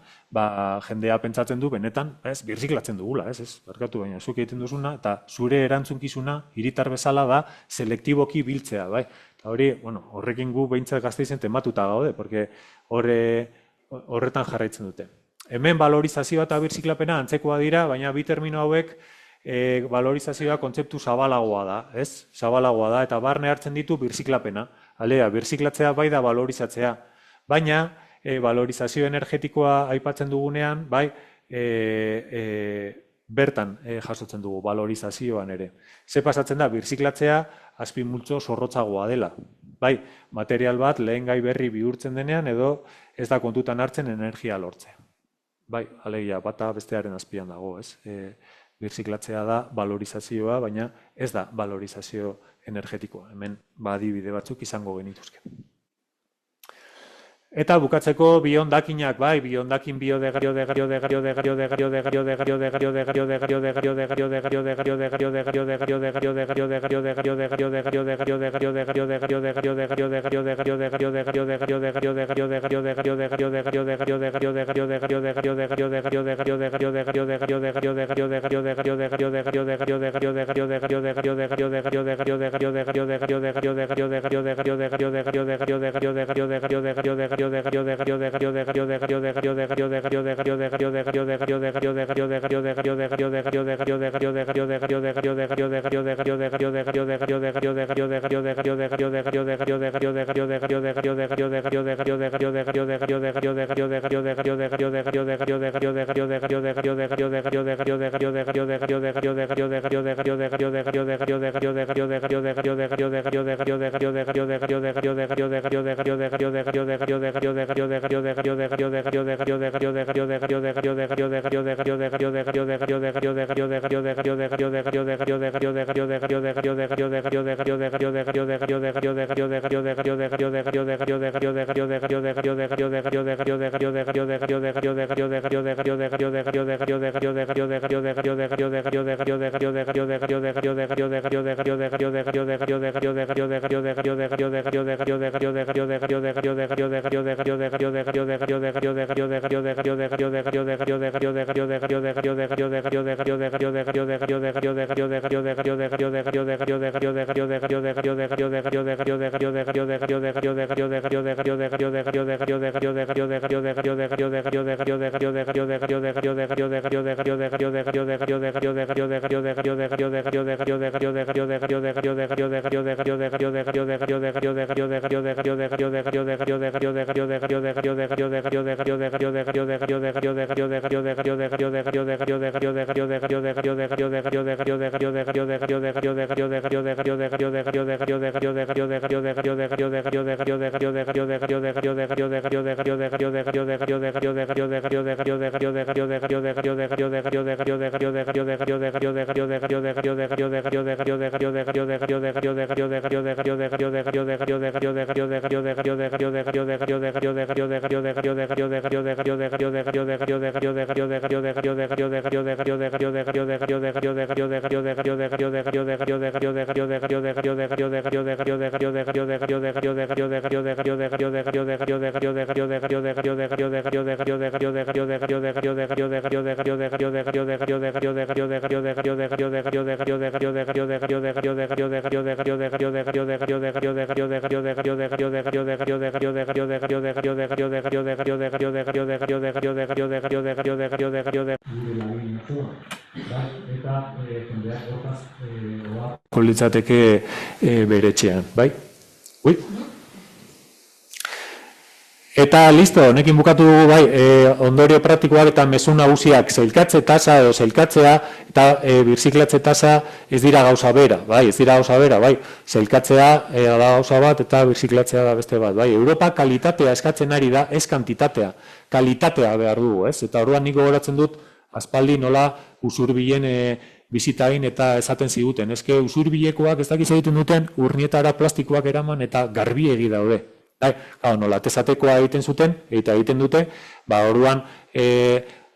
jendea pentsatzen du benetan, birziklatzen dugula, barkatu baina, zuk egiten duzuna, eta zure erantzunkizuna, hiritar bezala da, selektiboki biltzea, Eta hori, horrekin gu behintzat Gasteizen tematuta gaude, porque horretan jarraitzen dute. Hemen valorizazioa eta birziklapena antzekoa dira, baina bi termino hauek valorizazioa kontzeptu zabalagoa da, ez? Zabalagoa da, eta barne hartzen ditu birziklapena. Alea, birziklatzea bai da valorizatzea, baina valorizazio energetikoa aipatzen dugunean, bai, bertan jasotzen dugu, valorizazioan ere. Ze pasatzen da, birziklatzea azpimultzo zorrotzagoa dela. Bai, material bat lehen gai berri bihurtzen denean edo ez da kontutan hartzen energia lortzea. Bai, alegia, bata bestearen azpian dago, ez? Birziklatzea da valorizazioa, baina ez da valorizazio energetikoa. Hemen adibide batzuk izango genituzke. Eta bukatzeko biondakinak, bai, biondakin litzateke bere etxean, bai? Ui? Eta listo, honekin bukatu dugu, bai, ondorio praktikoak eta mezu nagusiak sailkatze tasa edo sailkatzea eta birziklatze tasa ez dira gauza bera, bai, ez dira gauza bera, bai, sailkatzea da gauza bat eta birziklatzea da beste bat, bai, Europa kalitatea eskatzen ari da, ez kantitatea, kalitatea behar dugu, ez? Eta orduan nik gogoratzen dut, aspaldi nola usurbilen bizitain eta esaten ziguten, eske usurbilekoak ez dakiz egiten duten urnietara plastikoak eraman eta garbiegi daude. Nola, tesatekoa egiten zuten, eta egiten dute, orduan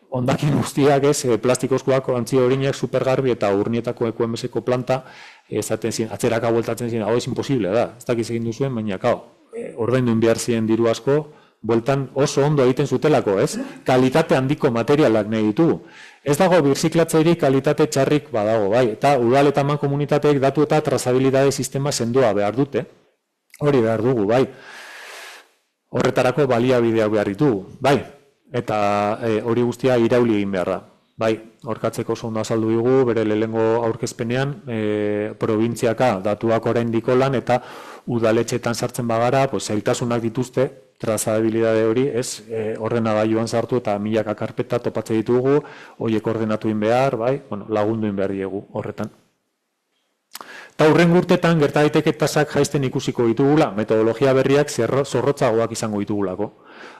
hondakin guztiak ez, plastikozkoak, antzi horinak, supergarbi eta urnietako EQMS-eko planta, esaten zin, atzeraka bueltatzen zin, hau ez imposible da, ez dakiz egin duzuen, baina, ordainduen behar ziren diru asko, bueltan oso ondo egiten zutelako, ez? Kalitate handiko materialak nahi ditugu. Ez dago birziklatzeirik kalitate txarrik badago, bai, eta udal eta mankomunitateek datu eta trazabilitate sistema sendoa behar dute, hori behar dugu, bai. Horretarako baliabideak behar ditugu, bai, eta hori guztia irauli egin behar da. Bai, orkatzeko oso ondo azaldu digu, bere lehengo aurkezpenean, probintziaka datuak oraindik lan eta udaletxetan sartzen bagara, zailtasunak dituzte, trazabilitate hori, ordenagailuan sartu eta milaka karpeta topatze ditugu, horiek ordenatu behar, bai, lagundu behar diegu horretan. Eta hurrengo urtetan gerta daiteke tasak jaisten ikusiko ditugula, metodologia berriak zorrotzagoak izango ditugulako.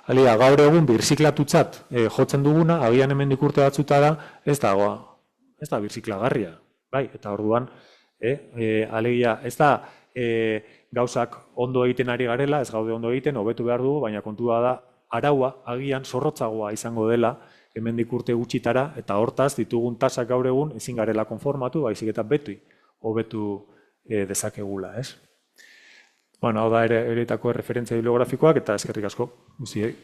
Alia, gaur egun birziklatutzat jotzen duguna, agian hemendik urte batzuta da, ez da birziklagarria. Bai, eta orduan, alegia, ez da gauzak ondo egiten ari garela, ez gaude ondo egiten, hobetu behar dugu, baina kontua da, araua agian zorrotzagoa izango dela, hemendik urte gutxitara, eta hortaz ditugun tasak gaur egun ezin garela konformatu, baizik eta hobetu dezakegula, ez? Bueno, hau da eretako referentzia bibliografikoak eta eskerrik asko guztiei.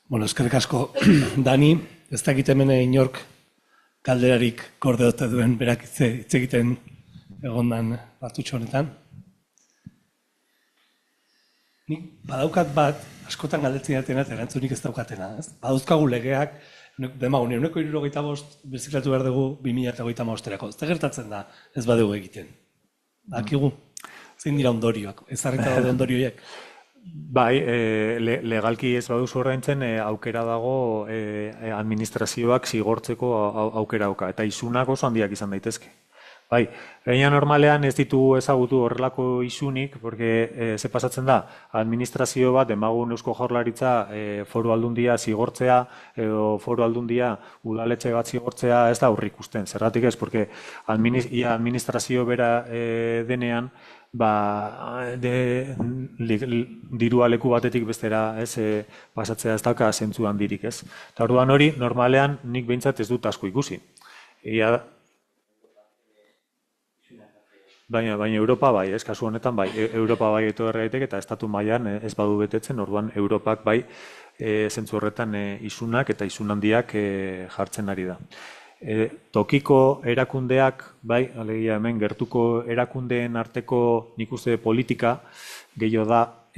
Bueno, eskerrik asko, Dani, ez dakit hemen inork galderarik gordeote duen berak hitz egiten egondan batutxo honetan. Nik badaukat bat, askotan galdetzen jatena eta erantzunik ez daukatena. Badauzkagu legeak, demagun, 165 birziklatu behar dugu 2025-erako. Ez da gertatzen da, ez badugu egiten. Bakigu, zein dira ondorioak, ezarrita daude ondorioiek. Bai, legalki ez baduzu ordaintzen aukera dago administrazioak zigortzeko aukera dauka, eta isunak oso handiak izan daitezke. Bai, gaina normalean ez ditugu ezagutu horrelako isunik, porque ze pasatzen da, administrazio bat, demagun Eusko Jaurlaritza foru aldundia zigortzea, edo foru aldundia udaletxe bat zigortzea ez da aurrikusten. Zergatik ez, porque administrazio bera denean, dirua leku batetik bestera pasatzea ez dauka zentzu handirik ez. Eta orduan hori, normalean nik behintzat ez dut asko ikusi. Baina Europa bai, kasu honetan bai, Europa bai eto erraitek eta estatu mailan ez badu betetzen, orduan Europak bai zentzu horretan isunak eta isun handiak jartzen ari da. Tokiko erakundeak, bai, alegia hemen gertuko erakundeen arteko nik uste politika gehiago da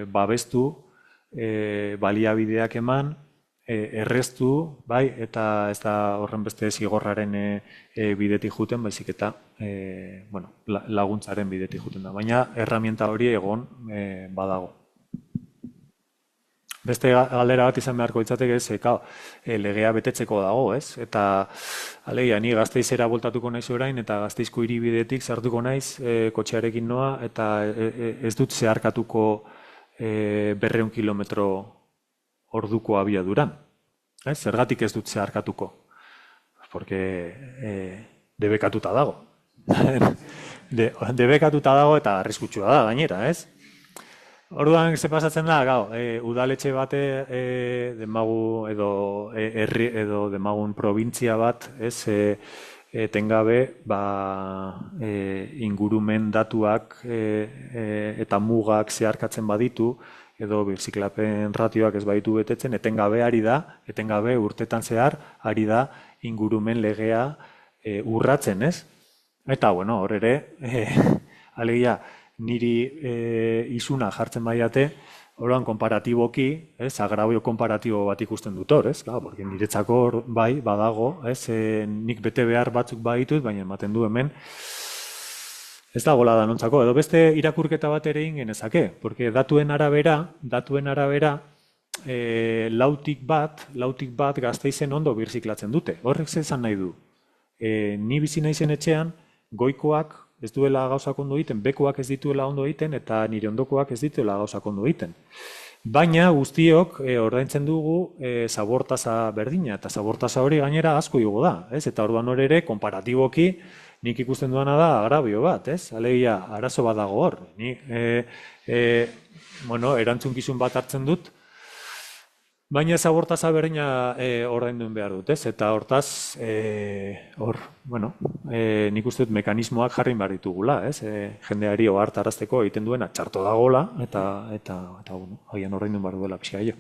babestu, baliabideak eman, erreztu, bai, eta ez da horren beste zigorraren bidetik juten, baizik eta laguntzaren bidetik juten da. Baina erramienta hori egon badago. Beste galdera bat izan beharko itzateke ez, legea betetzeko dago, ez? Eta, alegia, ni Gasteizera voltatuko naiz orain, eta Gasteizko hiribidetik sartuko naiz, kotxearekin noa, eta ez dut zeharkatuko 200 kilometro orduko abiaduran. Zergatik ez dut zeharkatuko? Porque debekatuta dago. Debekatuta dago eta arriskutsua da, gainera, ez? Orduan, ze pasatzen da, udaletxe bate demagu edo herri edo demagun probintzia bat, ez, etengabe ingurumen datuak eta mugak zeharkatzen baditu, edo birziklapen ratioak ez baditu betetzen, etengabe ari da, etengabe urtetan zehar, ari da ingurumen legea urratzen, ez? Eta, bueno, hor ere, alegia, niri isuna jartzen baiate, orduan konparatiboki, agravio konparatibo bat ikusten dut hor, porque niretzako bai, badago, nik bete behar batzuk baditut, baina ematen du hemen, ez da gola danontzako, edo beste irakurketa bat ere egin genezake, porque datuen arabera, lautik bat Gasteizen ondo birziklatzen dute. Horrek zezan nahi du. Ni bizi naizen etxean, goikoak ez duela gauzak ondo egiten, bekoak ez dituela ondo egiten, eta nire ondokoak ez dituela gauzak ondo egiten. Baina guztiok ordaintzen dugu zabortaza berdina, eta zabortaza hori gainera asko igo da. Eta orduan hor ere, konparatiboki, nik ikusten duana da agrabio bat, alegia, arazo bat dago hor. Ni erantzunkizun bat hartzen dut, baina zabortaza berdina ordainduen behar dut, eta hortaz, nik uste dut mekanismoak jarri behar ditugula, jendeari ohartarazteko egiten duena txarto dagoela, eta agian ordainduen behar duela pixka jo.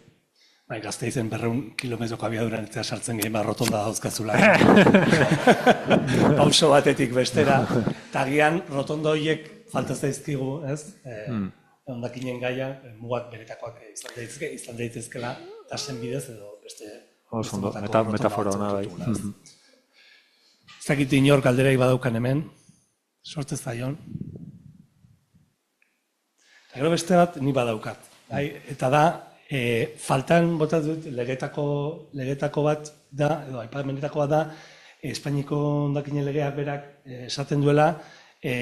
Bai, Gasteizen 200 kilometroko abiaduran eta sartzen gehi rotonda dauzkazula. Pauso batetik bestera. Eta agian rotonda horiek falta zaizkigu, ez? Hondakinen gaia, mugak beretakoak izan daitezkela, tasen bidez edo beste... Oso ondo, metafora hona bai. Ez dakit inor galderai badaukan hemen, sortez zaion. Eta gero beste bat ni badaukat. Eta da, faltan bota dut legetako bat da, edo aipamenetako bat da, Espainiko hondakinen legeak berak esaten duela,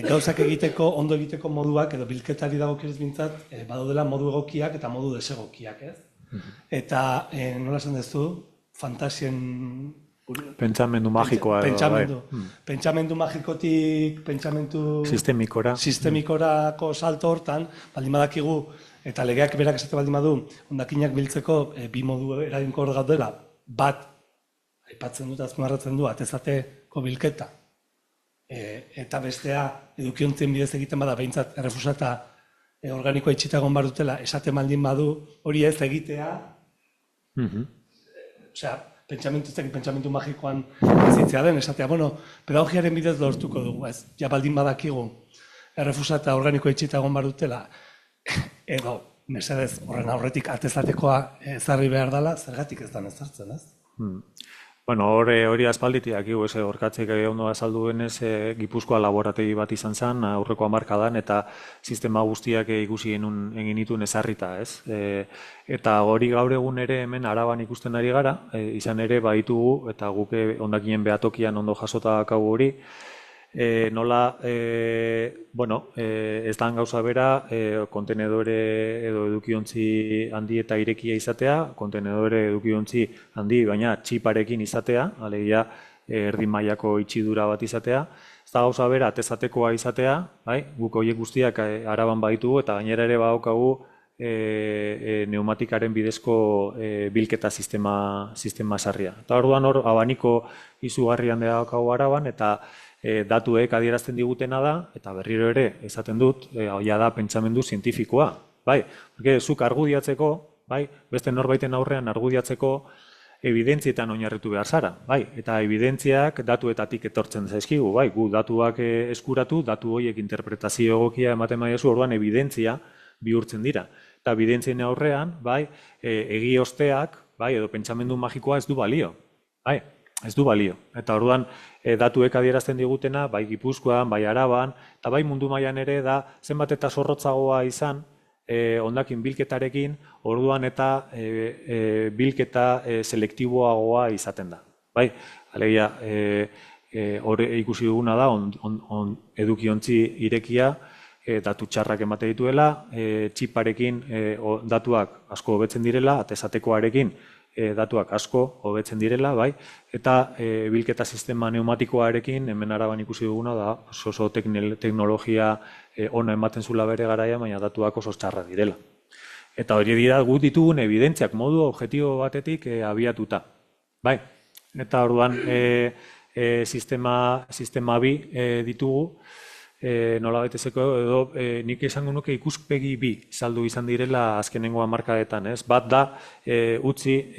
gauzak egiteko, ondo egiteko moduak, edo bilketari dagokionez bintzat, badaudela modu egokiak eta modu desegokiak, ez? Eta nola esan duzu, fantasien... Pentsamendu magikoa edo, pentsamendu magikotik, pentsamendu... Sistemikorako salto hortan, baldin badakigu, eta legeak berak esate baldin badu, hondakinak biltzeko bi modu eraginkor gaudela, bat, aipatzen dut, azpimarratzen du, atezateko bilketa, eta bestea, edukiontzien bidez egiten bada, behintzat, errefusata organikoa itxita egon bar dutela, esate baldin badu, hori ez egitea, osea, pentsamentu magikoan zitzea den, esatea, bueno, pedagogiaren bidez lortuko dugu, ez, ja baldin badakigu, errefusata organikoa itxita egon bar dutela, edo, mesedez, horren aurretik atezatekoa ezarri behar dela, zergatik ez da ezartzen, ez? Bueno, hori aspalditik akigu, horkatzeik ondo azaldu denez, Gipuzkoa laborategi bat izan zen, aurreko hamarkadan, eta sistema guztiak ikusi egin dituen ezarrita, ez? Eta hori gaur egun ere hemen Araban ikusten ari gara, izan ere baditugu, eta guke hondakinen behatokian ondo jasota daukagu hori, nola, ez da gauza bera, kontenedore edo edukiontzi handi eta irekia izatea, kontenedore edukiontzi handi, baina txiparekin izatea, alegia erdi mailako itxidura bat izatea, ez da gauza bera, atezatekoa izatea, guk horiek guztiak Araban baditugu, eta gainera ere badaukagu pneumatikaren bidezko bilketa sistema sarria. Eta orduan hor, abaniko izugarrian daukagu Araban, eta datuek adierazten digutena da, eta berriro ere esaten dut, hoia da pentsamendu zientifikoa. Zuk argudiatzeko, beste norbaiten aurrean argudiatzeko evidentzietan oinarritu behar zara. Eta evidentziak datuetatik etortzen zaizkigu. Gu datuak eskuratu, datu horiek interpretazio egokia ematen maiezu, orduan evidentzia bihurtzen dira. Eta evidentzien aurrean, egiosteak, edo pentsamendu magikoa ez du balio. Ez du balio. Eta orduan datuek adierazten digutena, bai Gipuzkoan, bai Araban, eta bai mundu mailan ere da zenbat eta zorrotzagoa izan hondakin bilketarekin, orduan eta bilketa selektiboagoa izaten da. Alegia, hor ikusi duguna da, edukiontzi irekia, datu txarrak emate dituela, txiparekin datuak asko hobetzen direla, atezatekoarekin datuak asko hobetzen direla, eta bilketa sistema neumatikoarekin, hemen Araban ikusi duguna da, oso teknologia ona ematen zula bere garaia, baina datuak oso txarra direla. Eta hori dira gu ditugun evidentziak modu objektibo batetik abiatuta. Eta orduan sistema bi ditugu, nola betezeko edo nik esango nuke ikuspegi bi saldu izan direla azkenengo hamarkadetan, ez? Bat da, utzi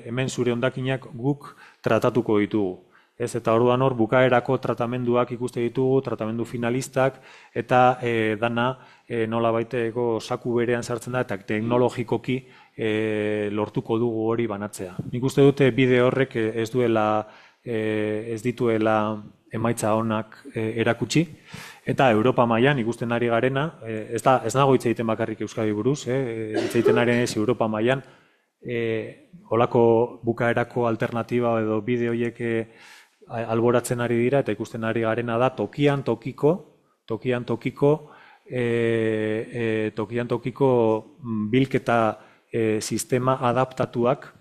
hemen zure hondakinak guk tratatuko ditugu. Eta orduan hor bukaerako tratamenduak ikuste ditugu, tratamendu finalistak, eta dana nola baiteko saku berean sartzen da, eta teknologikoki lortuko dugu hori banatzea. Nik uste dute bide horrek ez dituela emaitza onak erakutsi, eta Europa mailan ikusten ari garena, ez nago hitz egiten bakarrik Euskadi buruz, hitz egiten ari ez Europa mailan, holako bukaerako alternatiba edo bide horiek alboratzen ari dira, eta ikusten ari garena da tokian tokiko bilketa sistema adaptatuak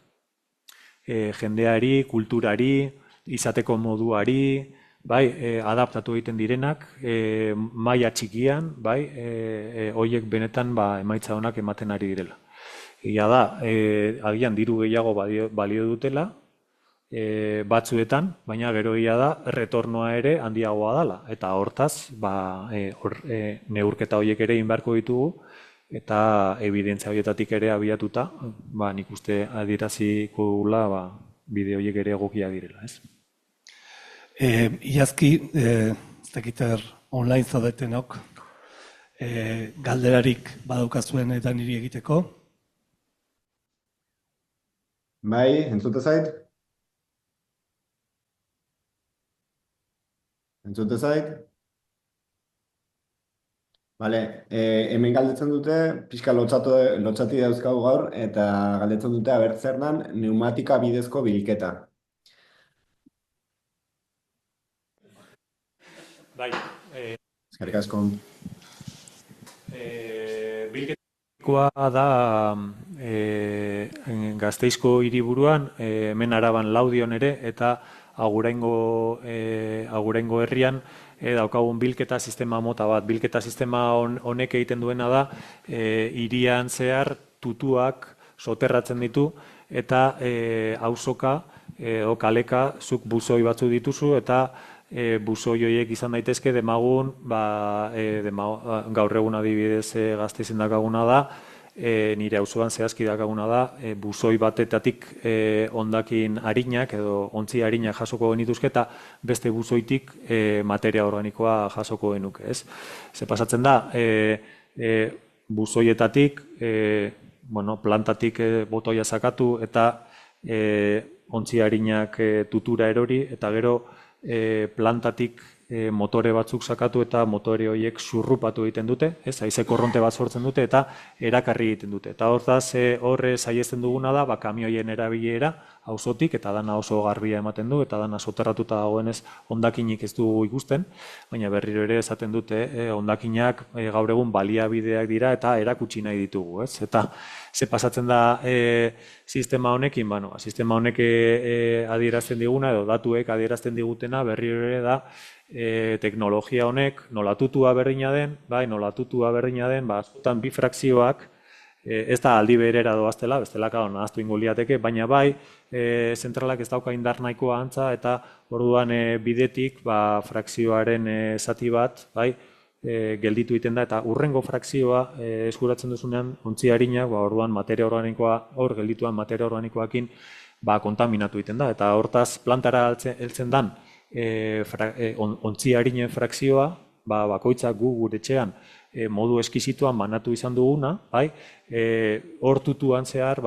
jendeari, kulturari, izateko moduari, adaptatu egiten direnak, maila txikian, horiek benetan emaitza onak ematen ari direla. Egia da, agian diru gehiago balio dutela, batzuetan, baina gero egia da, retornoa ere handiagoa dela. Eta hortaz, neurketa horiek ere inbarko ditugu, eta evidentzia horietatik ere abiatuta, nik uste adieraziko dugula bideo horiek ere egokiak direla, ez? Iazki, ez dakiter online zaudetenok, galderarik badaukazuen eta niri egiteko. Bai, entzute zait? Entzute zait? Bale, hemen galdetzen dute, pixka lotxati dauzkagu gaur, eta galdetzen dute zer dan pneumatika bidezko bilketa. Bai, Eskerrik asko. Bilketakoa da Gasteizko hiriburuan, hemen Araban Laudion ere, eta Aguraingo herrian daukagun bilketa sistema mota bat. Bilketa sistema honek egiten duena da, hirian zehar tutuak soterratzen ditu, eta auzoka edo kaleka zuk buzoi batzu dituzu, eta buzoi horiek izan daitezke demagun, gaur egun adibidez Gasteizen dakaguna da, nire auzoan zehazki dakaguna da, buzoi batetatik hondakin arinak edo ontzi arinak jasoko genituzke, eta beste buzoitik materia organikoa jasoko genuke, ez? Ze pasatzen da, buzoietatik, plantatik botoia sakatu, eta ontzi arinak tutura erori, eta gero plantatik motore batzuk sakatu eta motore horiek zurrupatu egiten dute, haize korronte bat sortzen dute eta erakarri egiten dute. Eta hortaz horre saihesten duguna da, kamioien erabilera auzotik, eta dana oso garbia ematen du, eta dana soterratuta dagoenez hondakinik ez dugu ikusten, baina berriro ere esaten dute, hondakinak gaur egun baliabideak dira eta erakutsi nahi ditugu, ez? Eta ze pasatzen da sistema honekin, sistema honek adierazten diguna, edo datuek adierazten digutena berriro ere da, teknologia honek nolatutua berdina den, askotan bi frakzioak, ez da aldi berera doaztela, bestelaka nahaztu ingo liateke, baina zentralak ez dauka indar nahikoa antza, eta orduan bidetik frakzioaren zati bat, gelditu egiten da, eta urrengo frakzioa eskuratzen duzunean ontzi harinak, orduan materia organikoa, hor geldituan materia organikoakin kontaminatu egiten da, eta hortaz plantara heltzen dan ontzi harinen frakzioa, bakoitzak gure etxean modu eskizituan banatu izan duguna, hor tutuan zehar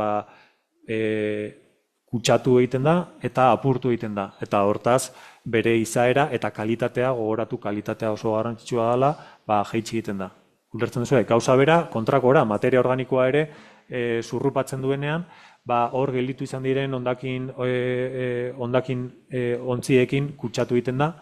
kutsatu egiten da eta apurtu egiten da. Eta hortaz bere izaera eta kalitatea, gogoratu kalitatea oso garrantzitsua dela, jaitsi egiten da. Ulertzen duzu, gauza bera, kontrakora, materia organikoa ere zurrupatzen duenean, hor gelditu izan diren hondakin ontziekin kutsatu egiten da,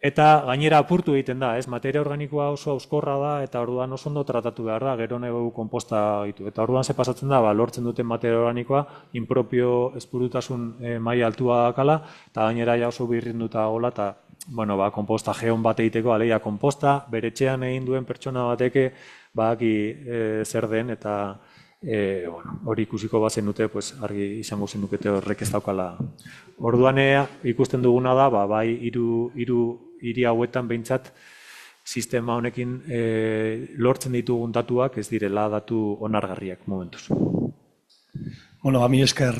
eta gainera apurtu egiten da, materia organikoa oso auskorra da, eta orduan oso ondo tratatu behar da, gero negu konposta ditu. Eta orduan ze pasatzen da, lortzen duten materia organikoa, inpropio espurutasun maila altua dakala, eta gainera ja oso birrinduta gola, eta konposta geon bat egiteko, aleia konposta, bere etxean egin duen pertsona bateke, zer den, eta hori ikusiko bazen dute, argi izango zenukete horrek ez daukala. Orduan ikusten duguna da, hiri hauetan behintzat sistema honekin lortzen ditugun datuak ez direla datu onargarriak momentuz. Mi esker,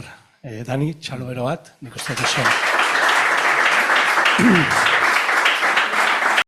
Dani, txalo bero bat, nik uste